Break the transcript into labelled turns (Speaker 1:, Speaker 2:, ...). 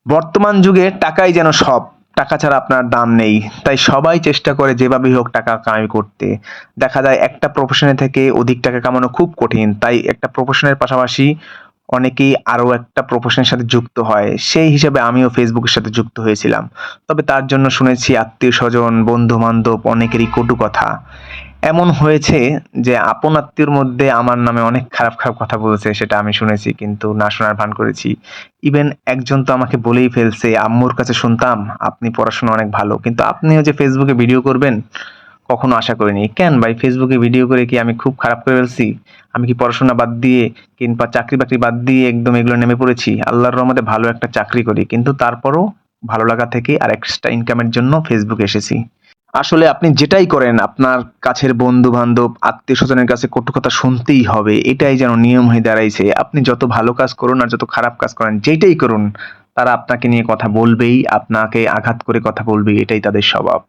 Speaker 1: বর্তমান যুগে টাকাই যেন সব। টাকা ছাড়া আপনার দাম নেই। তাই সবাই চেষ্টা করে যেভাবেই হোক টাকা কামাই করতে। দেখা যায় একটা প্রফেশনে থেকে অধিক টাকা কামানো খুব কঠিন। তাই একটা প্রফেশনের পাশাপাশি অনেকেই আরো একটা প্রফেশনের সাথে যুক্ত হয়। সেই হিসাবে আমিও ফেসবুকের সাথে যুক্ত হয়েছিলাম। তবে তার জন্য শুনেছি আত্মীয়স্বজন, বন্ধু-বান্ধব অনেকেরই কটু কথা। এমন হয়েছে যে আপন আত্মীয়র মধ্যে আমার নামে অনেক খারাপ, খারাপ কথা বলেছে সেটা আমি শুনেছি কিন্তু না শোনার ভান করেছি। ইভেন একজন তো আমাকে বলেই ফেলছে, আম্মুর কাছে শুনতাম আপনি পড়াশোনায় অনেক ভালো। কিন্তু আপনিও যে ফেসবুকে ভিডিও করবেন কখনো আশা করিনি। কেন ভাই ফেসবুকে ভিডিও করে কি আমি খুব খারাপ করে ফেলছি? আমি কি পড়াশোনা বাদ দিয়ে কিংবা চাকরি-বাকরি বাদ দিয়ে একদম এগুলো নেমে পড়েছি? আল্লাহর রহমতে ভালো একটা চাকরি করি। কিন্তু তারপরও ভালো লাগা থেকে আর এক্সট্রা ইনকামের জন্য ফেসবুকে এসেছি। আসলে আপনি যেটাই করেন আপনার কাছের বন্ধু-বান্ধব, আত্মীয়স্বজনের কাছে কটু কথা শুনতেই হবে। এটাই যেন নিয়ম হয়ে দাঁড়াইছে। আপনি যত ভালো কাজ করুন আর যত খারাপ কাজ করেন, যেইটাই করুন তারা আপনাকে নিয়ে কথা বলবেই, আপনাকে আঘাত করে কথা বলবেই। এটাই তাদের স্বভাব।